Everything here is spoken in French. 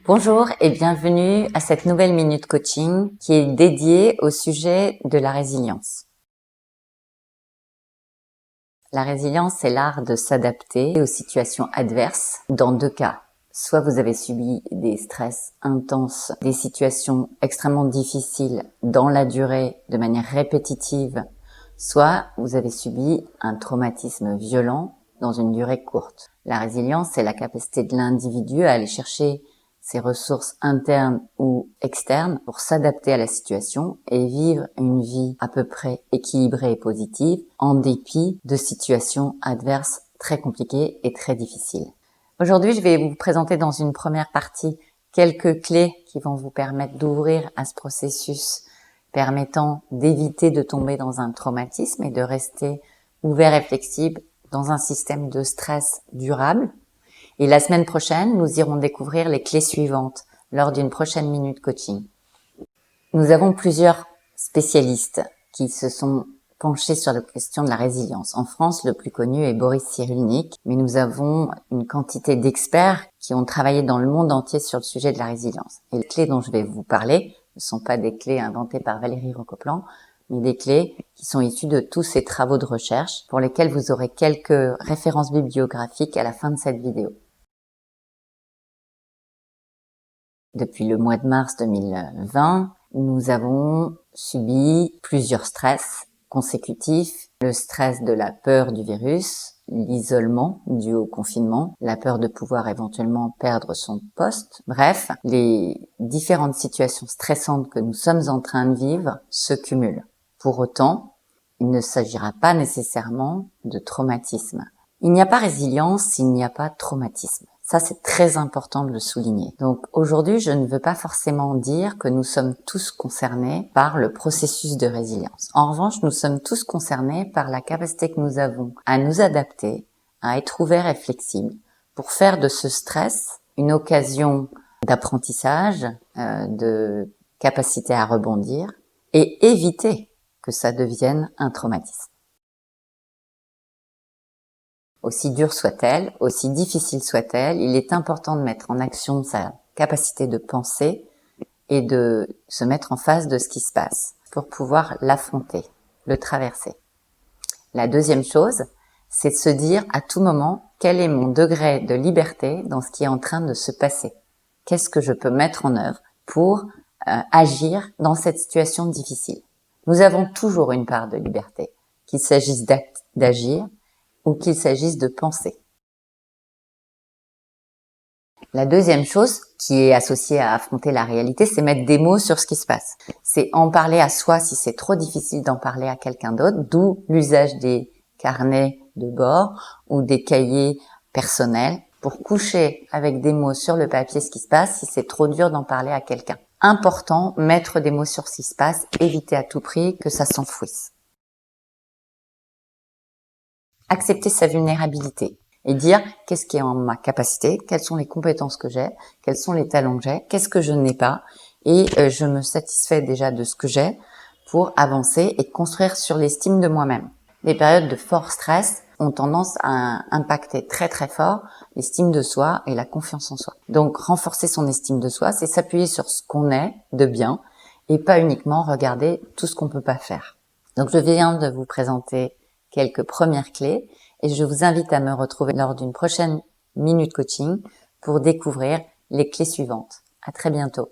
Bonjour et bienvenue à cette nouvelle Minute Coaching qui est dédiée au sujet de la résilience. La résilience, c'est l'art de s'adapter aux situations adverses dans deux cas. Soit vous avez subi des stress intenses, des situations extrêmement difficiles dans la durée de manière répétitive, soit vous avez subi un traumatisme violent dans une durée courte. La résilience, c'est la capacité de l'individu à aller chercher ses ressources internes ou externes pour s'adapter à la situation et vivre une vie à peu près équilibrée et positive en dépit de situations adverses très compliquées et très difficiles. Aujourd'hui, je vais vous présenter dans une première partie quelques clés qui vont vous permettre d'ouvrir à ce processus permettant d'éviter de tomber dans un traumatisme et de rester ouvert et flexible dans un système de stress durable. Et la semaine prochaine, nous irons découvrir les clés suivantes lors d'une prochaine minute coaching. Nous avons plusieurs spécialistes qui se sont penchés sur la question de la résilience. En France, le plus connu est Boris Cyrulnik, mais nous avons une quantité d'experts qui ont travaillé dans le monde entier sur le sujet de la résilience. Et les clés dont je vais vous parler ne sont pas des clés inventées par Valérie Recopland, mais des clés qui sont issues de tous ces travaux de recherche pour lesquels vous aurez quelques références bibliographiques à la fin de cette vidéo. Depuis le mois de mars 2020, nous avons subi plusieurs stress consécutifs. Le stress de la peur du virus, l'isolement dû au confinement, la peur de pouvoir éventuellement perdre son poste. Bref, les différentes situations stressantes que nous sommes en train de vivre se cumulent. Pour autant, il ne s'agira pas nécessairement de traumatisme. Il n'y a pas résilience s'il n'y a pas traumatisme. Ça, c'est très important de le souligner. Donc aujourd'hui, je ne veux pas forcément dire que nous sommes tous concernés par le processus de résilience. En revanche, nous sommes tous concernés par la capacité que nous avons à nous adapter, à être ouverts et flexibles pour faire de ce stress une occasion d'apprentissage, de capacité à rebondir et éviter que ça devienne un traumatisme. Aussi dure soit-elle, aussi difficile soit-elle, il est important de mettre en action sa capacité de penser et de se mettre en face de ce qui se passe pour pouvoir l'affronter, le traverser. La deuxième chose, c'est de se dire à tout moment quel est mon degré de liberté dans ce qui est en train de se passer. Qu'est-ce que je peux mettre en œuvre pour agir dans cette situation difficile. Nous avons toujours une part de liberté, qu'il s'agisse d'agir ou qu'il s'agisse de penser. La deuxième chose qui est associée à affronter la réalité, c'est mettre des mots sur ce qui se passe. C'est en parler à soi si c'est trop difficile d'en parler à quelqu'un d'autre, d'où l'usage des carnets de bord ou des cahiers personnels pour coucher avec des mots sur le papier ce qui se passe si c'est trop dur d'en parler à quelqu'un. Important, mettre des mots sur ce qui se passe, éviter à tout prix que ça s'enfouisse. Accepter sa vulnérabilité et dire qu'est-ce qui est en ma capacité, quelles sont les compétences que j'ai, quels sont les talents que j'ai, qu'est-ce que je n'ai pas, et je me satisfais déjà de ce que j'ai pour avancer et construire sur l'estime de moi-même. Les périodes de fort stress ont tendance à impacter très très fort l'estime de soi et la confiance en soi. Donc renforcer son estime de soi, c'est s'appuyer sur ce qu'on est de bien et pas uniquement regarder tout ce qu'on peut pas faire. Donc je viens de vous présenter quelques premières clés et je vous invite à me retrouver lors d'une prochaine minute coaching pour découvrir les clés suivantes. À très bientôt.